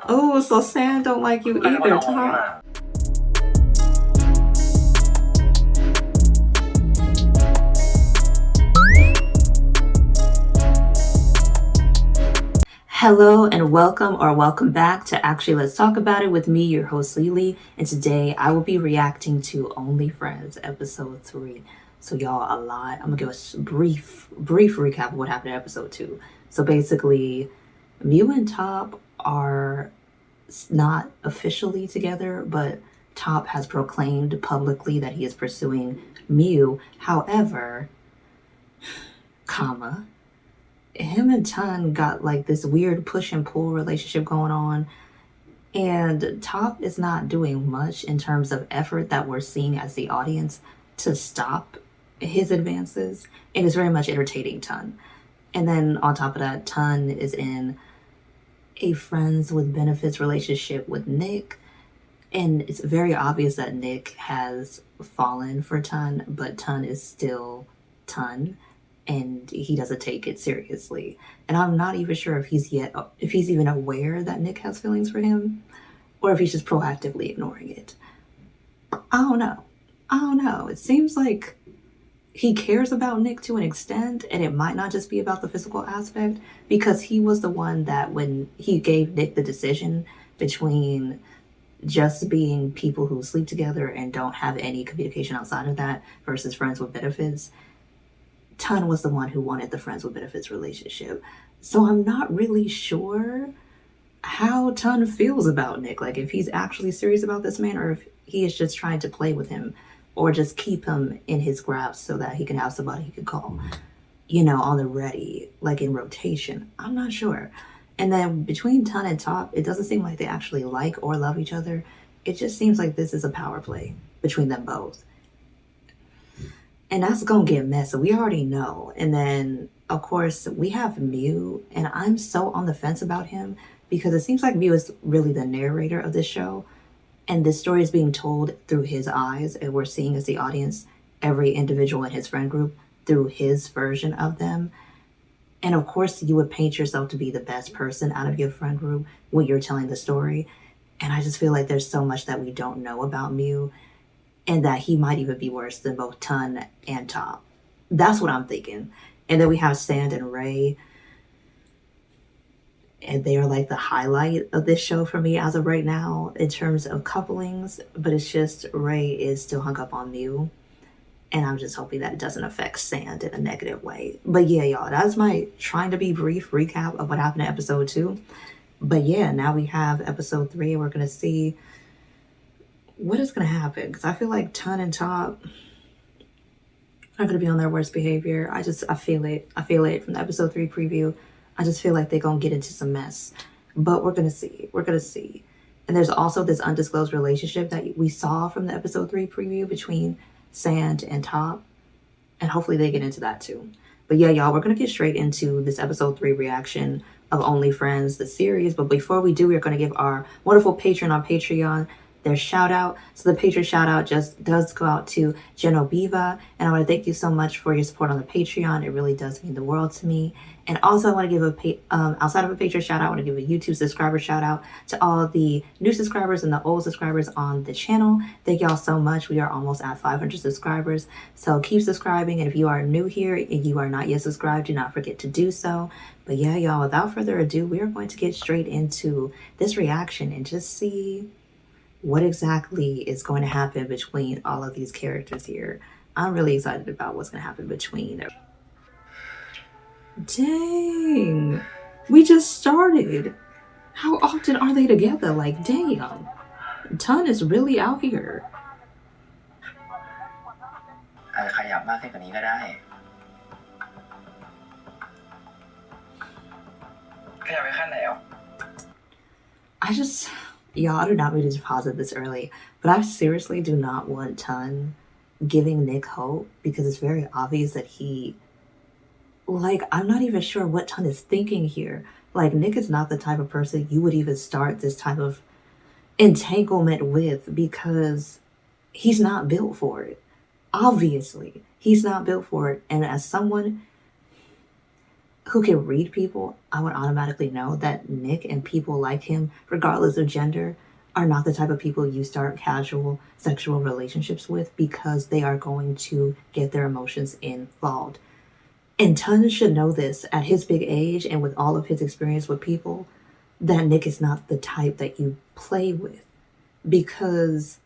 Oh, so Sam don't like you either, Tom. Hello and welcome back to Actually Let's Talk About It with me, your host Lily, and today I will be reacting to Only Friends episode 3. So y'all, I'm gonna give a brief recap of what happened in episode 2. So basically, Mew and Top are not officially together, but Top has proclaimed publicly that he is pursuing Mew. However, him and Ton got like this weird push and pull relationship going on, and Top is not doing much in terms of effort that we're seeing as the audience to stop his advances, and it's very much irritating Ton. And then on top of that, Ton is in a friends with benefits relationship with Nick, and it's very obvious that Nick has fallen for Ton, but Ton is still Ton, and he doesn't take it seriously. And I'm not even sure if he's even aware that Nick has feelings for him, or if he's just proactively ignoring it. I don't know. It seems like he cares about Nick to an extent, and it might not just be about the physical aspect, because he was the one that when he gave Nick the decision between just being people who sleep together and don't have any communication outside of that versus friends with benefits, Ton was the one who wanted the friends with benefits relationship. So I'm not really sure how Ton feels about Nick. Like if he's actually serious about this man, or if he is just trying to play with him, or just keep him in his grasp so that he can have somebody he can call, on the ready, like in rotation. I'm not sure. And then between Ton and Top, it doesn't seem like they actually like or love each other. It just seems like this is a power play between them both. And that's gonna get messy. We already know. And then, of course, we have Mew, and I'm so on the fence about him because it seems like Mew is really the narrator of this show, and this story is being told through his eyes, and we're seeing as the audience every individual in his friend group through his version of them. And of course, you would paint yourself to be the best person out of your friend group when you're telling the story. And I just feel like there's so much that we don't know about Mew, and that he might even be worse than both Ton and Top. That's what I'm thinking. And then we have Sand and Ray, and they are like the highlight of this show for me as of right now in terms of couplings, but it's just Ray is still hung up on Mew, and I'm just hoping that it doesn't affect Sand in a negative way. But yeah, y'all, that's my trying to be brief recap of what happened in episode 2. But yeah, now we have episode 3, and we're going to see what is going to happen, because I feel like Ton and Top are going to be on their worst behavior. I feel it from the episode 3 preview. I just feel like they're going to get into some mess, but we're going to see. And there's also this undisclosed relationship that we saw from the episode 3 preview between Sand and Top, and hopefully they get into that too. But yeah, y'all, we're going to get straight into this episode 3 reaction of Only Friends, the series. But before we do, we're going to give our wonderful patron on Patreon their shout out. So the Patreon shout out just does go out to Genoviva, and I want to thank you so much for your support on the Patreon. It really does mean the world to me. And also I want to give outside of a Patreon shout out, I want to give a YouTube subscriber shout out to all the new subscribers and the old subscribers on the channel. Thank y'all so much. We are almost at 500 subscribers, so keep subscribing. And if you are new here and you are not yet subscribed, do not forget to do so. But yeah, y'all, without further ado, we are going to get straight into this reaction and just see what exactly is going to happen between all of these characters here. I'm really excited about what's going to happen between them. Dang, we just started. How often are they together? Like, damn, Ton is really out here. Y'all, I do not mean to deposit this early, but I seriously do not want Ton giving Nick hope, because it's very obvious that I'm not even sure what Ton is thinking here. Like, Nick is not the type of person you would even start this type of entanglement with, because he's not built for it. Obviously, He's not built for it. And as someone who can read people, I would automatically know that Nick and people like him, regardless of gender, are not the type of people you start casual sexual relationships with, because they are going to get their emotions involved. And Tun should know this at his big age and with all of his experience with people, that Nick is not the type that you play with. Because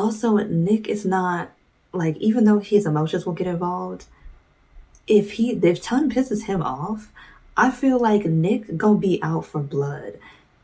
also Nick is not, like, even though his emotions will get involved, if Tun pisses him off, I feel like Nick gonna be out for blood.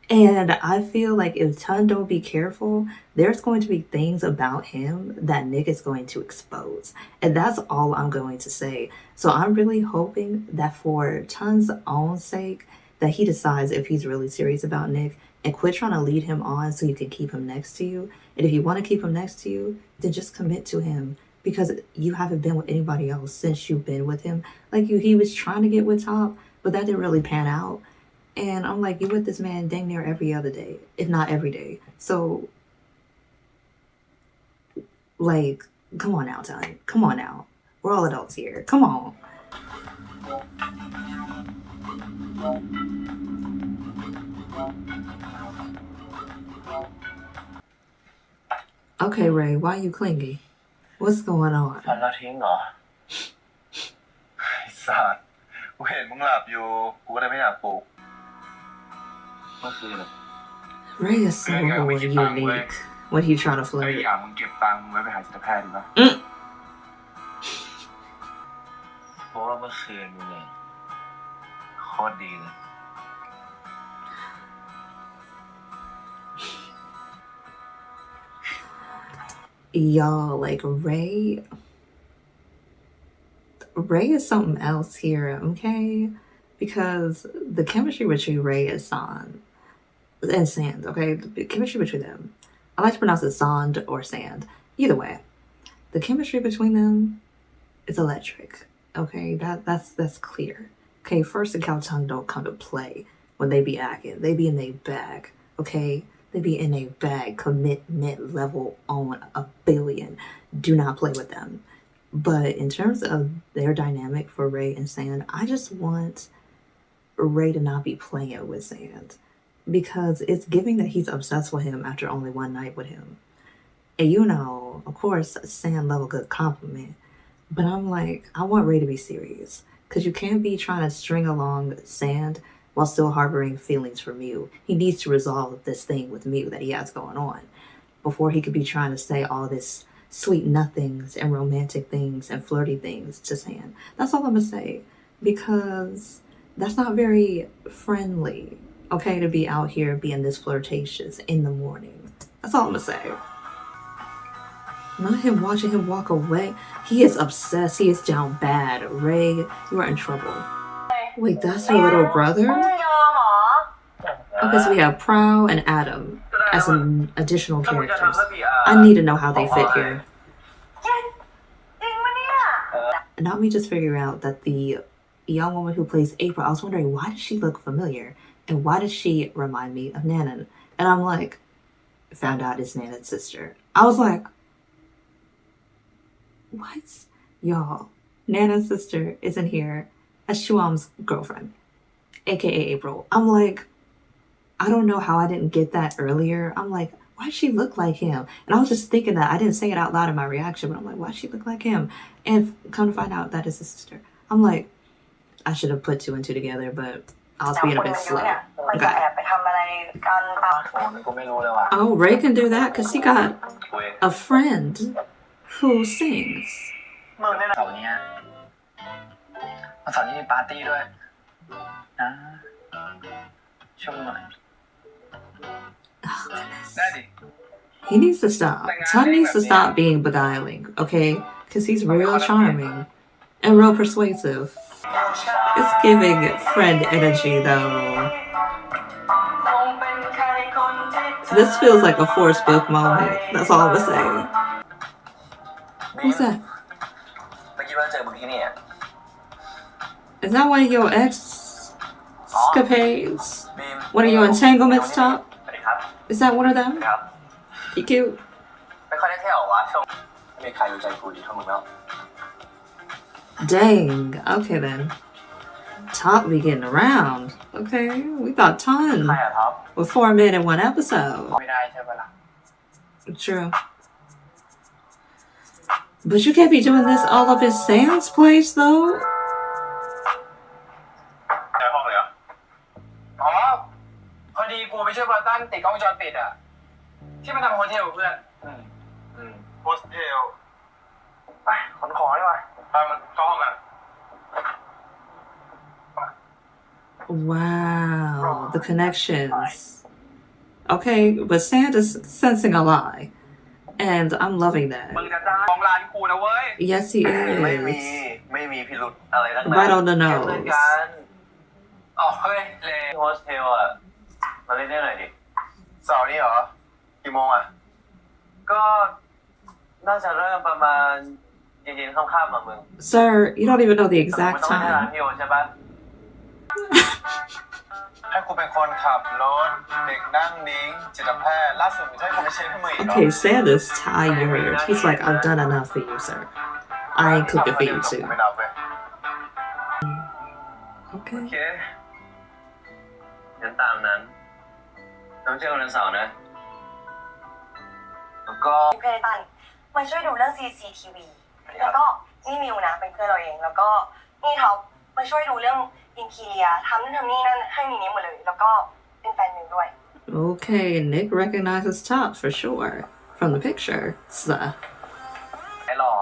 And I feel like if Tun don't be careful, there's going to be things about him that Nick is going to expose. And that's all I'm going to say. So I'm really hoping that for Tun's own sake, that he decides if he's really serious about Nick and quit trying to lead him on so you can keep him next to you. And if you want to keep him next to you, then just commit to him, because you haven't been with anybody else since you've been with him. Like, he was trying to get with Top, but that didn't really pan out. And I'm like, you with this man dang near every other day, if not every day. So, like, come on now, Tun. Come on now. We're all adults here. Come on. Okay, Ray, why you clingy? What's going on? ฝันละทิ้งเหรอ ไอ้สัตว์กูเห็นมึงหลับอยู่กูก็เลยไม่อยากปลุกเมื่อคืน Ray is so unique when he try to ไอ้ flirt. อย่างมึงเก็บตังค์ไว้ไปหาจิตแพทย์ดีป่ะเพราะว่าเมื่อคืนมึงเนี่ยโคตรดีเลย Y'all, like, Ray is something else here, okay? Because the chemistry between Ray and Sand, okay? The chemistry between them. I like to pronounce it Sand or Sand. Either way, the chemistry between them is electric, okay? That's clear. Okay, first and Tung don't come to play when they be acting. They be in their bag, okay? They be in a bag, commitment level on 1 billion. Do not play with them. But in terms of their dynamic for Ray and Sand, I just want Ray to not be playing with Sand, because it's giving that he's obsessed with him after only one night with him. And you know, of course, Sand love a good compliment. But I'm like, I want Ray to be serious, because you can't be trying to string along Sand while still harboring feelings for Mew. He needs to resolve this thing with Mew that he has going on before he could be trying to say all this sweet nothings and romantic things and flirty things to Sand. That's all I'm gonna say, because that's not very friendly, okay, to be out here being this flirtatious in the morning. That's all I'm gonna say. Not him watching him walk away. He is obsessed. He is down bad. Ray, you are in trouble. Wait, that's her little brother? Okay, so we have Prow and Adam as some additional characters. I need to know how they fit here. Not me just figure out that the young woman who plays April, I was wondering, why does she look familiar? And why does she remind me of Nanan? And I'm like, found out it's Nanan's sister. I was like, what? Y'all, Nana's sister isn't here as Shuam's girlfriend, aka April. I'm like, I don't know how I didn't get that earlier. I'm like, why does she look like him? And I was just thinking that. I didn't say it out loud in my reaction, but I'm like, why does she look like him? And come to find out that is his sister. I'm like, I should have put 2 and 2 together, but I was being a bit slow. Okay. Oh, Ray can do that because he got a friend who sings. วันเสาร์นี้มีปาร์ตี้ด้วยนะช่วยหน่อย Oh, goodness. ได้ดิ He needs to stop. Tom needs to stop being beguiling, okay? Because he's real charming and real persuasive. It's giving friend energy, though. This feels like a forced book moment. That's all I'm gonna say. Who's that? เมื่อกี้ว่าเจอมึงที่นี่ Is that one of your escapades? One of your entanglements, Top? Is that one of them? You cute. ไม่ค่อยได้เที่ยววะช่วง ไม่มีใครรู้ใจกูดีเท่ามึงแล้ว Dang. Okay then. Top be getting around. Okay, we thought ใคร Ton อะท็อป was 4 men in one episode. ไม่ได้ใช่ปะล่ะ True. But you can't be doing this all up in Sam's place though. ในห้องเลยเหรออ๋อพอดีกูไปช่วยบอลตันติดกล้องวงจรปิดอะที่มันทำโฮเทลกับเพื่อนโฮสเทลไปขนของดีกว่าไปมันเข้าห้องกัน Wow, the connections. Okay, but Santa's sensing a lie. And I'm loving that. มึงจะจ้างของร้านกูนะเว้ย Yes, he ไม่มี is. พิรุธอะไรทั้งนั้น Right on the แค่เพื่อน nose. กันอ๋อเฮ้ยเลยโฮสเทลอะมาเล่นได้หน่อยดิเสาร์นี้เหรอกี่โมงอะก็น่าจะเริ่มประมาณเย็นๆค่ำๆอะมึง Sir, you don't even know the มึง exact ต้องไปที่ร้าน time. พี่โอใช่ปะให้กูเป็นคนขับรถเด็กนั่งนิ้งจิตแพทย์ล่าสุดมึงจะให้กูไปเช็คให้มึงอีกเหรอ Okay, Santa's tired. He's like, I've done enough for you, sir. I ain't cooking for you กู too. ไม่นับเว้ย โอ Okay. เคงั้นตามนั้นต้องเจอกันวันเสาร์นะแล้วก็ เพื่อนตันมาช่วยดูเรื่อง CCTV แล้วก็นี่มิวนะเป็นเพื่อนเราเองแล้วก็นี่ท็อปมาช่วยดูเรื่องอินทีเรียทำนู่นทำนี่นั่นให้มีนี้หมดเลยแล้วก็เป็นแฟนมิวด้วย Okay, Nick recognizes Top for sure from the picture. So, ไอ้หล่อ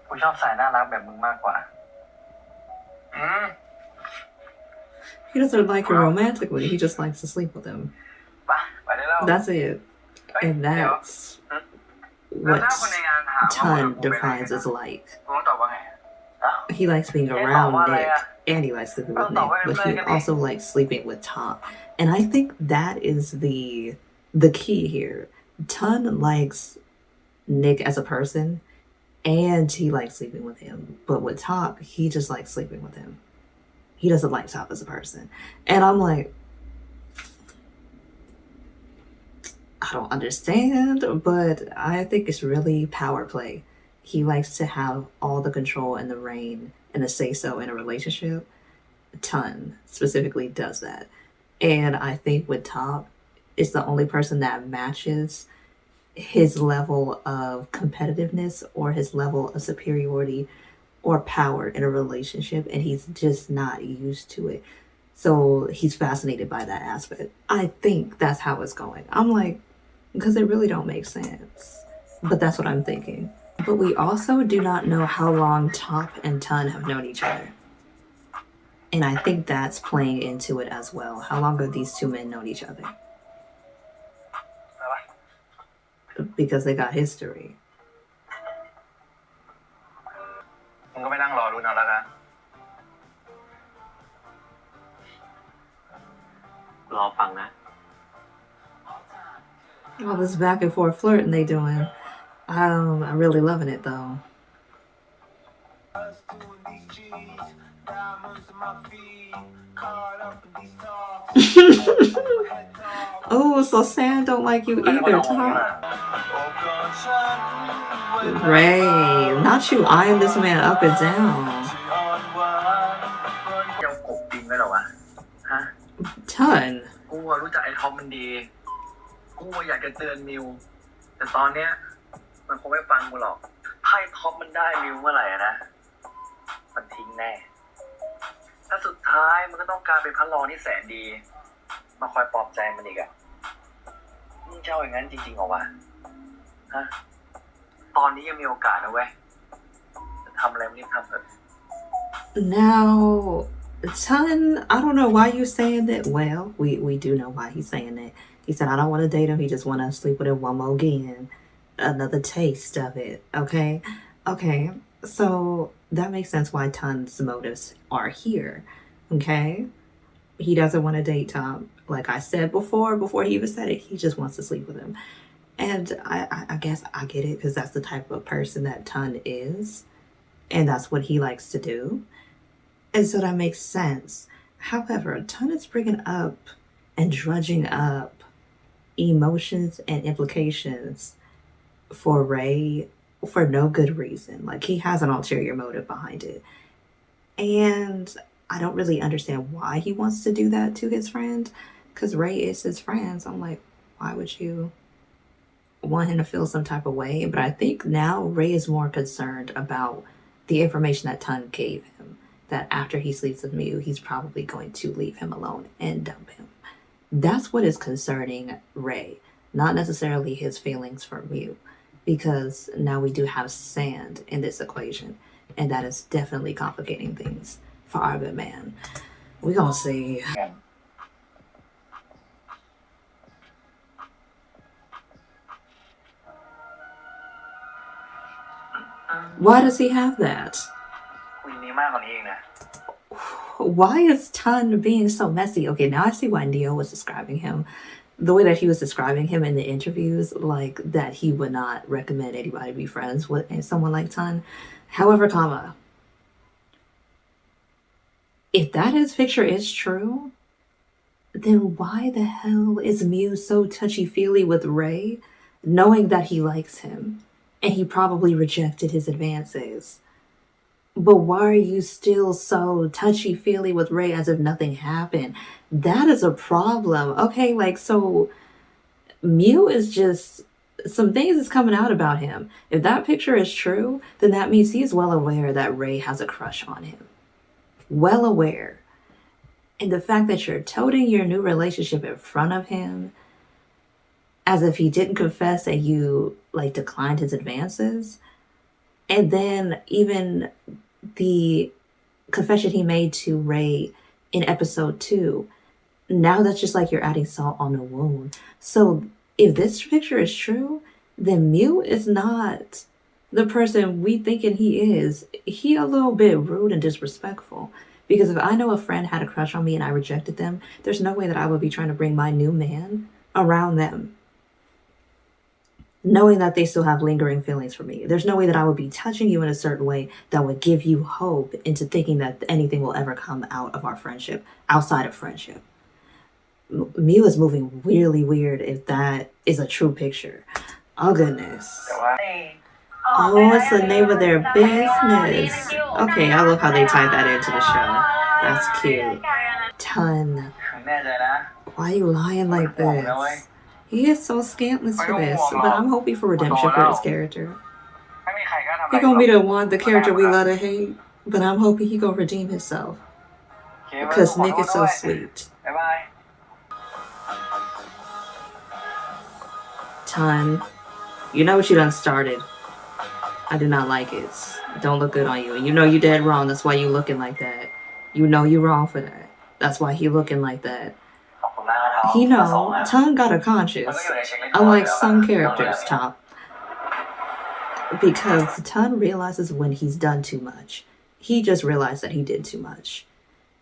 กูชอบสายน่ารักแบบมึงมากกว่าhe doesn't like her romantically, he just likes to sleep with him. ไปได้แล้ว That's it. And that's แล้ว what ถ้าคนในงานถามว่า Ton defines as like. กูต้องตอบว่าไง He likes being around Nick and he likes sleeping with Nick, but he also likes sleeping with Top. And I think that is the key here. Ton likes Nick as a person and he likes sleeping with him. But with Top, he just likes sleeping with him. He doesn't like Top as a person. And I'm like, I don't understand, but I think it's really power play. He likes to have all the control and the reign and the say-so in a relationship. Ton specifically does that. And I think with Top, it's the only person that matches his level of competitiveness or his level of superiority or power in a relationship, and he's just not used to it. So he's fascinated by that aspect. I think that's how it's going. I'm like, because it really don't make sense. But that's what I'm thinking. But we also do not know how long Top and Ton have known each other. And I think that's playing into it as well. How long have these two men known each other? Because they got history. มึงก็ไปนั่งรอดูเอาแล้วกันรอฟังนะ All this back and forth flirting they doing. I'm really loving it though. Oh, so Sam don't like you either, Tom. Ray, not you eyeing this man up and down. เจ้ากบจริงไหมเหรอวะฮะ Ton. กูรู้จักไอ้ท็อปมันดีกูอยากจะเตือนมิวแต่ตอนเนี้ยมันคงไม่ฟังกูหรอกถ้าไอ้ท็อปมันได้มิวเมื่อไหร่นะมันทิ้งแน่ถ้าสุดท้ายมันก็ต้องการเป็นพระรองที่แสนดีมาคอยปลอบใจมันอีกอะมึงเจ้าอย่างนั้นจริงๆเหรอวะฮะตอนนี้ยังมีโอกาสนะเว้ยจะทำอะไรมันรีบทำเถอะ Now, Ton, I don't know why you're saying that. Well, we do know why he's saying that. He said, I don't want to date him. He just want to sleep with him one more again. Another taste of it. Okay. Okay. So that makes sense why Ton's motives are here. Okay. He doesn't want to date Tom. Like I said before he even said it, he just wants to sleep with him. And I guess I get it because that's the type of person that Ton is. And that's what he likes to do. And so that makes sense. However, Ton is bringing up and drudging up emotions and implications for Ray for no good reason. Like, he has an ulterior motive behind it. And I don't really understand why he wants to do that to his friend, because Ray is his friend. So I'm like, why would you want him to feel some type of way? But I think now Ray is more concerned about the information that Tun gave him, that after he sleeps with Mew, he's probably going to leave him alone and dump him. That's what is concerning Ray, not necessarily his feelings for Mew, because now we do have sand in this equation, and that is definitely complicating things for our good man. We're gonna see. Why does he have that? Why is Tun being so messy? Okay, now I see why Neo was describing him. The way that he was describing him in the interviews, like that he would not recommend anybody be friends with someone like Tun. However, comma, if that his picture is true, then why the hell is Mew so touchy-feely with Ray, knowing that he likes him, and he probably rejected his advances? But why are you still so touchy-feely with Ray as if nothing happened? That is a problem. Okay, like, so Mew is just, some things is coming out about him. If that picture is true, then that means he's well aware that Ray has a crush on him. Well aware. And the fact that you're toting your new relationship in front of him as if he didn't confess that you, like, declined his advances. And then even the confession he made to Ray in episode 2, now that's just like you're adding salt on the wound. So if this picture is true, then Mew is not the person we thinking he is. He a little bit rude and disrespectful. Because if I know a friend had a crush on me and I rejected them, there's no way that I would be trying to bring my new man around them, knowing that they still have lingering feelings for me. There's no way that I would be touching you in a certain way that would give you hope into thinking that anything will ever come out of our friendship outside of friendship. Mew is moving really weird if that is a true picture. Oh, goodness. Oh, it's the name of their business. Okay, I love how they tied that into the show. That's cute. Tun, why are you lying like this? He is so scantless for this, but I'm hoping for redemption for his character. He gonna be the one, the character we love to hate, but I'm hoping he gonna redeem himself. Because Nick is so sweet. Tun, you know what you done started. I do not like it. Don't look good on you. And you know you dead wrong. That's why you looking like that. You know you wrong for that. That's why he looking like that. He know Tun got a conscience, unlike some characters, Top. Because Tun realizes when he's done too much. He just realized that he did too much.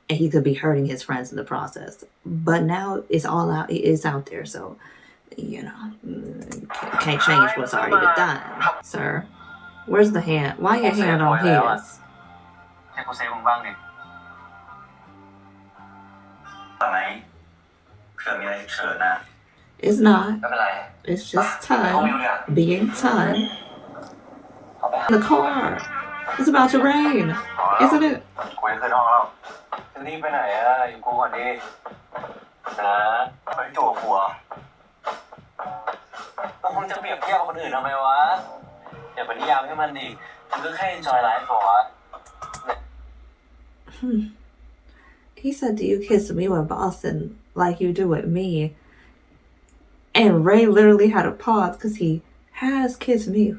And he could be hurting his friends in the process. But now it's all out. It is out there. So, you know, can't change what's already been done. Sir, where's the hand? Why your hand on his? It's not. It's just Tun being Tun. The car. It's about to rain, isn't it? He said, do you kiss me in Boston like you do with me? And Ray literally had a pause because he has kissed me.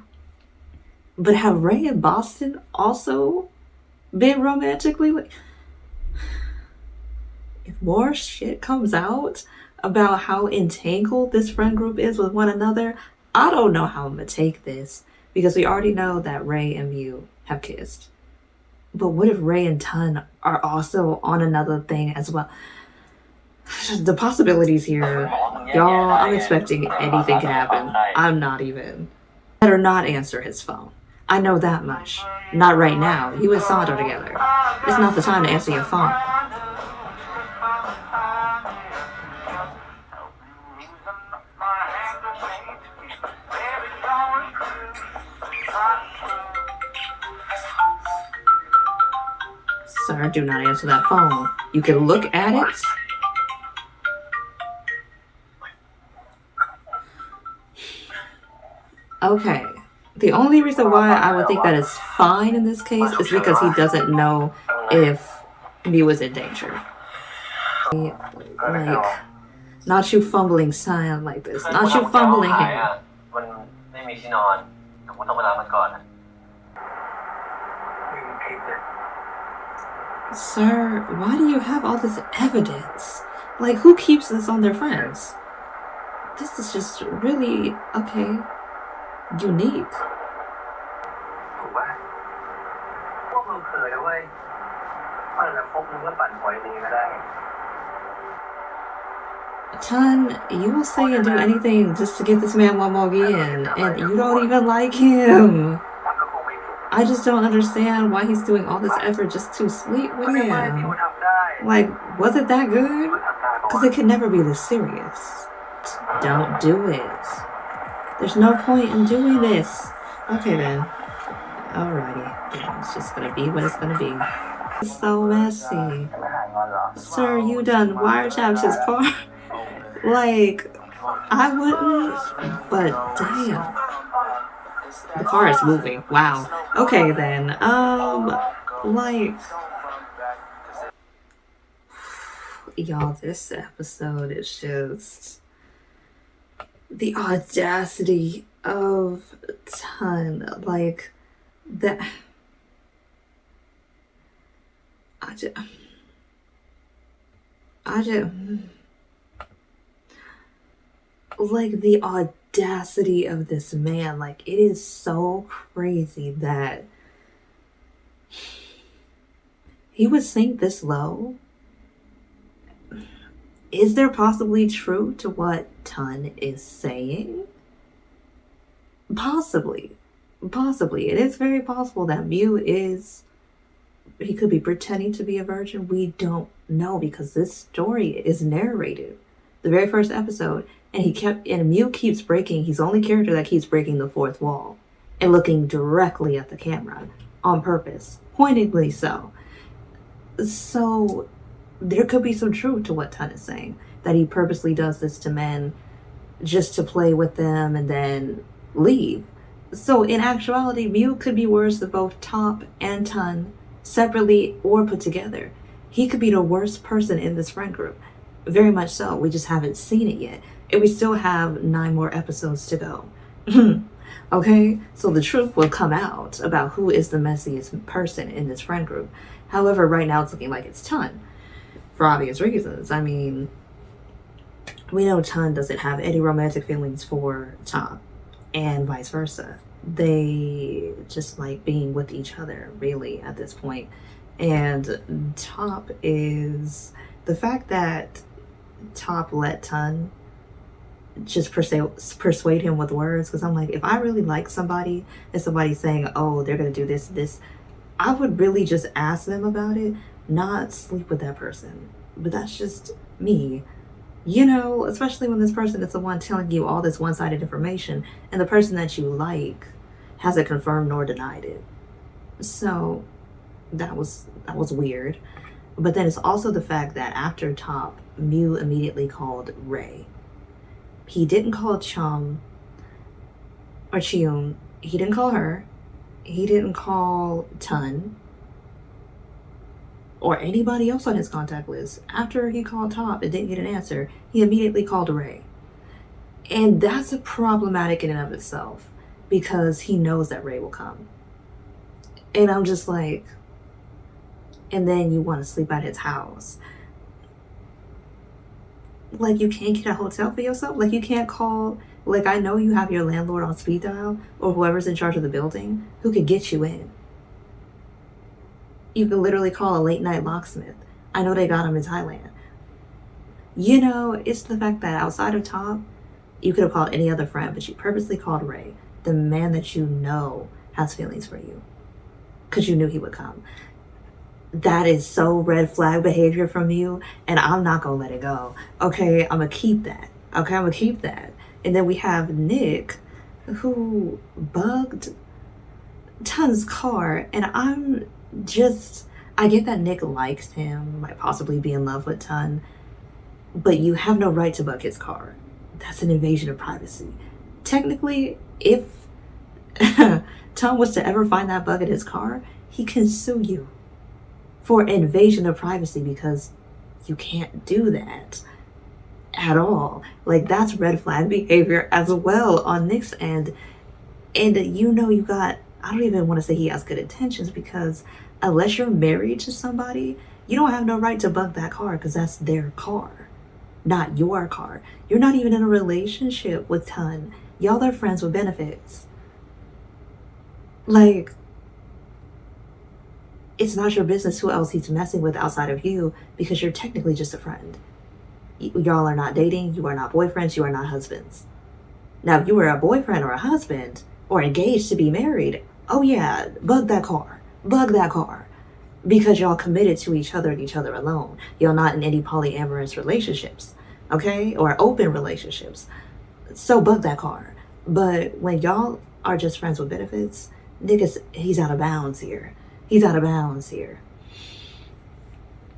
But have Ray and Boston also been romantically? If more shit comes out about how entangled this friend group is with one another, I don't know how I'm going to take this. Because we already know that Ray and Mew have kissed. But what if Ray and Tun are also on another thing as well? The possibilities here, y'all, I'm expecting anything can happen. I'm not even. Better not answer his phone. I know that much. Not right now. You and Sandra together. It's not the time to answer your phone. Sir, do not answer that phone. You can look at it. Okay. The only reason why I would think that it's fine in this case is because he doesn't know if Mew is in danger. Like, not you fumbling Sion like this. Not you fumbling him. มันไม่มีที่นอนแต่กูต้องไปรับมันก่อนนะ Sir, why do you have all this evidence? Like, who keeps this on their friends? This is just really, okay, unique. ถูกป่ะพวกเราเคยนะเว้ยว่าจะพบมึงก็ปั่นหอยนี้ก็ได้ Ton, you will say and do anything just to get this man one more again, and you don't even like him. I just don't understand why he's doing all this effort just to sleep with him. Like, was it that good? Because it could never be this serious. Don't do it. There's no point in doing this. Okay then. Alrighty. It's just gonna be what it's gonna be. It's so messy. Sir, you done wiretapped his car. Like, I wouldn't, but damn. The car is moving. Wow. Okay then. Like, y'all, this episode is just the audacity of Ton. Like, that. I just like the audacity of this man. Like, it is so crazy that he would sink this low. Is there possibly true to what Ton is saying? Possibly. It is very possible that Mew he could be pretending to be a virgin. We don't know, because this story is narrated. The very first episode, and Mew keeps breaking. He's the only character that keeps breaking the fourth wall and looking directly at the camera on purpose, pointedly so. So there could be some truth to what Ton is saying, that he purposely does this to men just to play with them and then leave. So in actuality, Mew could be worse than both Top and Ton, separately or put together. He could be the worst person in this friend group. Very much so. We just haven't seen it yet. And we still have 9 more episodes to go. Okay? So the truth will come out about who is the messiest person in this friend group. However, right now it's looking like it's Ton. For obvious reasons. I mean, we know Ton doesn't have any romantic feelings for Top, and vice versa. They just like being with each other, really, at this point. And Top is the fact that Top let Ton just persuade him with words. Because I'm like, if I really like somebody and somebody's saying, oh, they're gonna do this, I would really just ask them about it, not sleep with that person. But that's just me, you know, especially when this person is the one telling you all this one-sided information, and the person that you like hasn't confirmed nor denied it. So that was weird. But then it's also the fact that after Top, Mew immediately called Ray. He didn't call Chum or Chiun. He didn't call her. He didn't call Ton or anybody else on his contact list. After he called Top and didn't get an answer, he immediately called Ray. And that's problematic in and of itself, because he knows that Ray will come. And I'm just like, and then you want to sleep at his house. Like, you can't get a hotel for yourself? Like, you can't call, like, I know you have your landlord on speed dial, or whoever's in charge of the building, who could get you in. You can literally call a late night locksmith. I know they got him in Thailand. You know, it's the fact that outside of Top, you could have called any other friend, but you purposely called Ray, the man that you know has feelings for you, because you knew he would come. That is so red flag behavior from you, and I'm not gonna let it go. Okay, I'm gonna keep that. Okay, I'm gonna keep that. And then we have Nick, who bugged Ton's car, and I get that Nick likes him, might possibly be in love with Ton, but you have no right to bug his car. That's an invasion of privacy. Technically, if Ton was to ever find that bug in his car, he can sue you for invasion of privacy because you can't do that at all. Like, that's red flag behavior as well on Nick's end. And you got, I don't even want to say he has good intentions, because unless you're married to somebody, you don't have no right to bug that car because that's their car, not your car. You're not even in a relationship with Ton. Y'all are friends with benefits. Like, it's not your business who else he's messing with outside of you, because you're technically just a friend. Y'all are not dating. You are not boyfriends. You are not husbands. Now, if you were a boyfriend or a husband or engaged to be married, oh yeah, bug that car. Bug that car. Because y'all committed to each other and each other alone. Y'all not in any polyamorous relationships, okay? Or open relationships. So bug that car. But when y'all are just friends with benefits, he's out of bounds here. He's out of bounds here.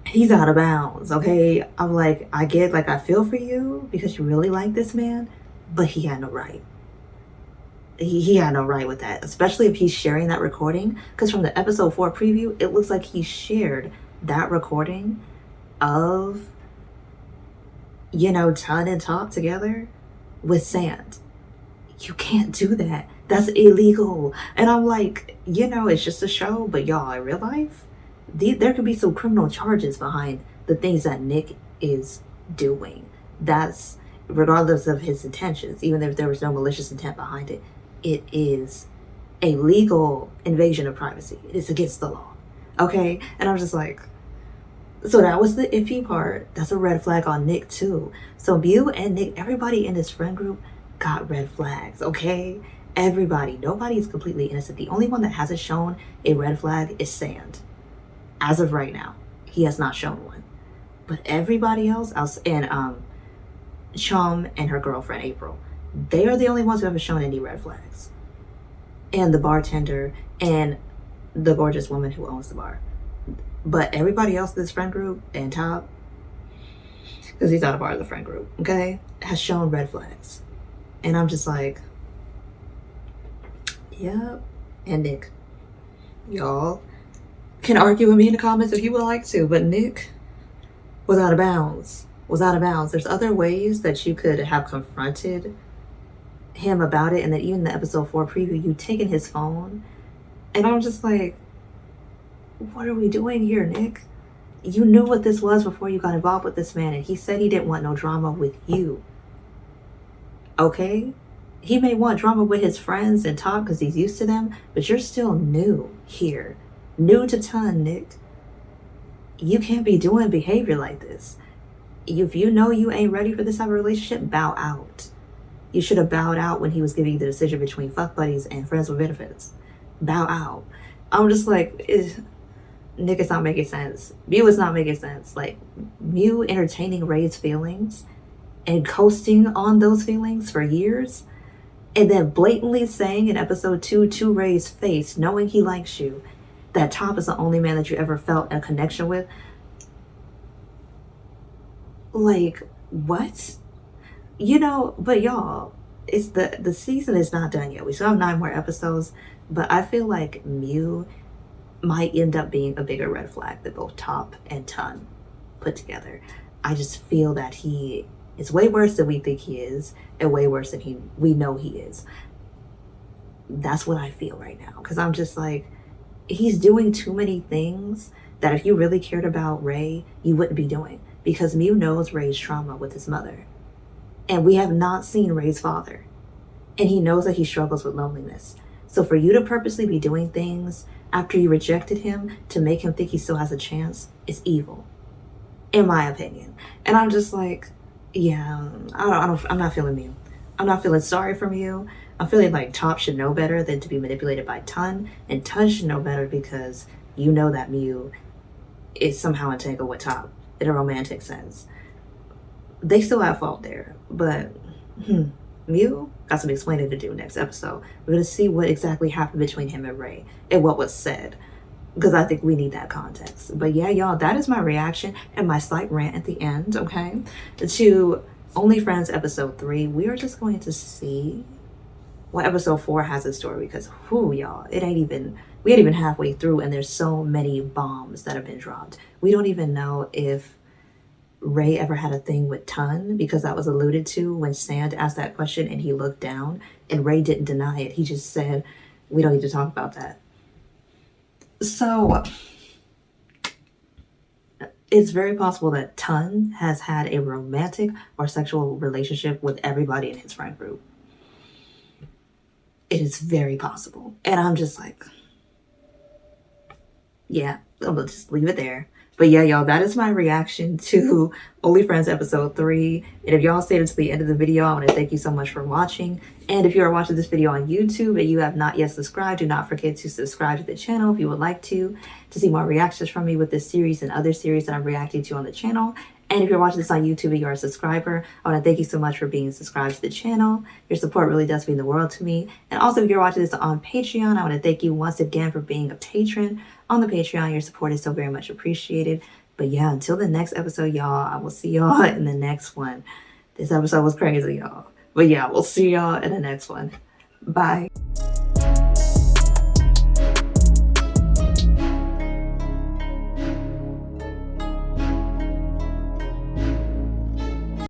He's out of bounds, okay? I'm like, I get, like, I feel for you because you really like this man, but he had no right. He had no right with that, especially if he's sharing that recording. Because from the episode 4 preview, it looks like he shared that recording of, Ton and Top together with Sand. You can't do that. That's illegal. And I'm like, it's just a show, but y'all, in real life, there could be some criminal charges behind the things that Nick is doing. That's regardless of his intentions, even if there was no malicious intent behind it. It is a legal invasion of privacy. It is against the law. Okay? And I'm just like, so that was the iffy part. That's a red flag on Nick too. So Mew and Nick, everybody in this friend group got red flags, okay? Everybody. Nobody is completely innocent. The only one that hasn't shown a red flag is Sand. As of right now, he has not shown one. But everybody else, and Chum and her girlfriend April, they are the only ones who haven't shown any red flags. And the bartender and the gorgeous woman who owns the bar. But everybody else in this friend group, and Top, because he's not a part of the friend group, okay, has shown red flags. And I'm just like, yep. And Nick, y'all can argue with me in the comments if you would like to, but Nick was out of bounds. There's other ways that you could have confronted him about it, and then even the episode 4 preview, you taken his phone, and I'm just like, what are we doing here, Nick? You knew what this was before you got involved with this man, and he said he didn't want no drama with you. Okay? He may want drama with his friends and Top because he's used to them, but you're still new here. New to Ton, Nick. You can't be doing behavior like this. If you know you ain't ready for this type of relationship, bow out. You should have bowed out when he was giving you the decision between fuck buddies and friends with benefits. Bow out. I'm just like, Nick is not making sense. Mew is not making sense. Like, Mew entertaining Ray's feelings and coasting on those feelings for years, and then blatantly saying in episode 2 to Ray's face, knowing he likes you, that Top is the only man that you ever felt a connection with. Like, what? But y'all, it's the season is not done yet. We still have 9 more episodes, but I feel like Mew might end up being a bigger red flag than both Top and Ton put together. I just feel that he is way worse than we think he is, and way worse than we know he is. That's what I feel right now, because I'm just like, he's doing too many things that if you really cared about Ray, you wouldn't be doing, because Mew knows Ray's trauma with his mother, and we have not seen Ray's father, and he knows that he struggles with loneliness. So for you to purposely be doing things after you rejected him to make him think he still has a chance is evil, in my opinion. And I'm just like, yeah, I'm not feeling Mew. I'm not feeling sorry for Mew. I'm feeling like Top should know better than to be manipulated by Ton, and Ton should know better because you know that Mew is somehow entangled with Top in a romantic sense. They still have fault there, but Mew got some explaining to do next episode. We're going to see what exactly happened between him and Ray and what was said. because I think we need that context. But yeah, y'all, that is my reaction and my slight rant at the end, okay, to Only Friends episode 3. We are just going to see what episode 4 has in store, because whoo, y'all, we ain't even halfway through and there's so many bombs that have been dropped. We don't even know if Ray ever had a thing with Tun, because that was alluded to when Sand asked that question and he looked down and Ray didn't deny it. He just said, we don't need to talk about that. So it's very possible that Tun has had a romantic or sexual relationship with everybody in his friend group. It is very possible. And I'm just like, yeah, I'm gonna just leave it there. But yeah, y'all, that is my reaction to Only Friends episode 3. And if y'all stayed until the end of the video, I want to thank you so much for watching. And if you are watching this video on YouTube and you have not yet subscribed, do not forget to subscribe to the channel if you would like to see more reactions from me with this series and other series that I'm reacting to on the channel. And if you're watching this on YouTube and you're a subscriber, I want to thank you so much for being subscribed to the channel. Your support really does mean the world to me. And also, if you're watching this on Patreon, I want to thank you once again for being a patron on the Patreon. Your support is so very much appreciated. But yeah, until the next episode, y'all, I will see y'all in the next one. This episode was crazy, y'all. But yeah, we'll see y'all in the next one. Bye.